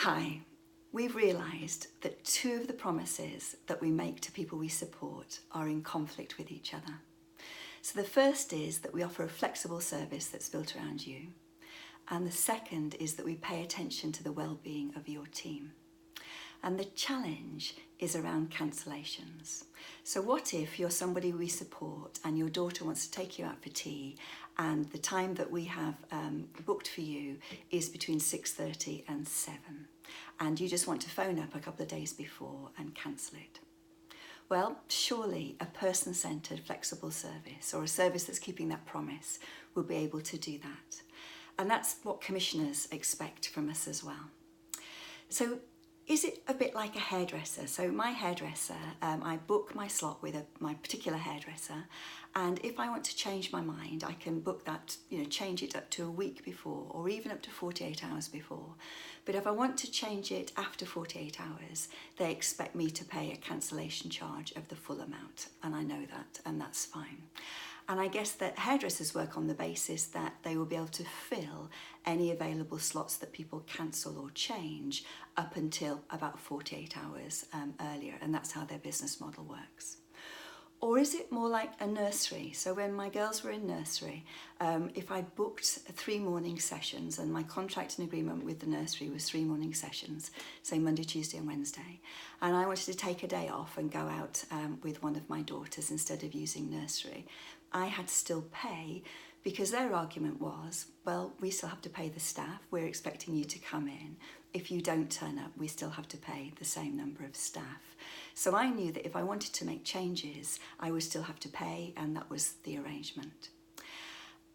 Hi, we've realised that two of the promises that we make to people we support are in conflict with each other. So the first is that we offer a flexible service that's built around you. And the second is that we pay attention to the well-being of your team. And the challenge is around cancellations. So what if you're somebody we support and your daughter wants to take you out for tea and the time that we have booked for you is between 6:30 and 7 and you just want to phone up a couple of days before and cancel it? Well, surely a person-centred flexible service or a service that's keeping that promise will be able to do that. And that's what commissioners expect from us as well. So is it a bit like a hairdresser? So my hairdresser, I book my slot with my particular hairdresser, and if I want to change my mind, I can book that, change it up to a week before or even up to 48 hours before. But if I want to change it after 48 hours, they expect me to pay a cancellation charge of the full amount, and I know that, and that's fine. And I guess that hairdressers work on the basis that they will be able to fill any available slots that people cancel or change up until about 48 hours earlier, and that's how their business model works. Or is it more like a nursery? So when my girls were in nursery, if I booked 3 morning sessions, and my contract and agreement with the nursery was 3 morning sessions, say Monday, Tuesday and Wednesday, and I wanted to take a day off and go out with one of my daughters instead of using nursery, I had to still pay, because their argument was, well, we still have to pay the staff, we're expecting you to come in. If you don't turn up, we still have to pay the same number of staff. So I knew that if I wanted to make changes, I would still have to pay, and that was the arrangement.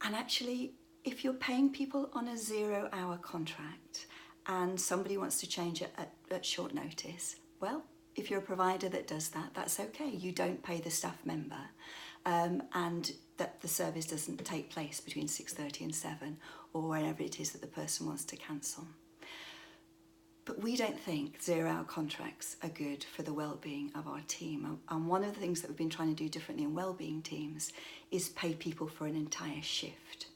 And actually, if you're paying people on a 0-hour contract and somebody wants to change it at short notice, well, if you're a provider that does that, that's okay. You don't pay the staff member, and that the service doesn't take place between 6:30 and 7 or wherever it is that the person wants to cancel. But we don't think 0-hour contracts are good for the well-being of our team. And one of the things that we've been trying to do differently in well-being teams is pay people for an entire shift.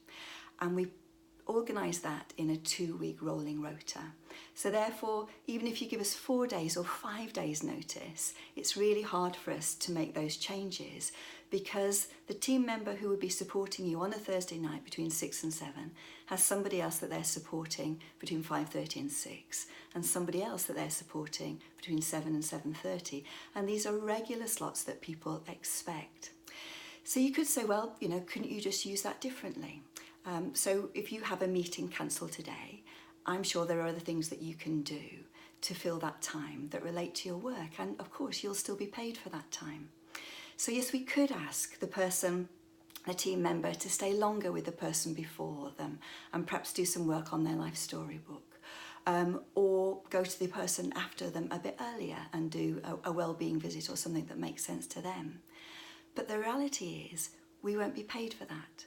And we organise that in a 2-week rolling rota. So therefore, even if you give us 4 days or 5 days notice, it's really hard for us to make those changes, because the team member who would be supporting you on a Thursday night between 6 and 7 has somebody else that they're supporting between 5:30 and 6, and somebody else that they're supporting between 7 and 7:30. And these are regular slots that people expect. So you could say, well, couldn't you just use that differently? So if you have a meeting cancelled today, I'm sure there are other things that you can do to fill that time that relate to your work. And of course, you'll still be paid for that time. So yes, we could ask the team member to stay longer with the person before them and perhaps do some work on their life storybook. Or go to the person after them a bit earlier and do a well-being visit or something that makes sense to them. But the reality is we won't be paid for that.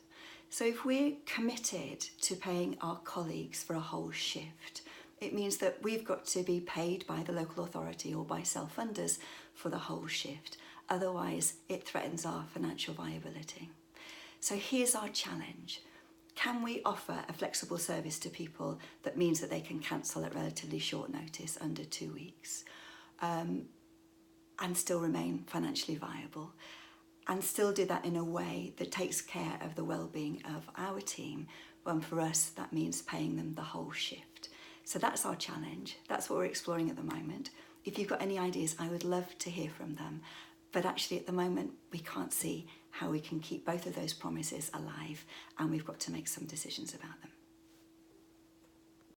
So if we're committed to paying our colleagues for a whole shift, it means that we've got to be paid by the local authority or by self-funders for the whole shift. Otherwise, it threatens our financial viability. So here's our challenge. Can we offer a flexible service to people that means that they can cancel at relatively short notice, under 2 weeks, and still remain financially viable? And still do that in a way that takes care of the well-being of our team, when for us that means paying them the whole shift. So that's our challenge. That's what we're exploring at the moment. If you've got any ideas, I would love to hear from them. But actually at the moment, we can't see how we can keep both of those promises alive, and we've got to make some decisions about them.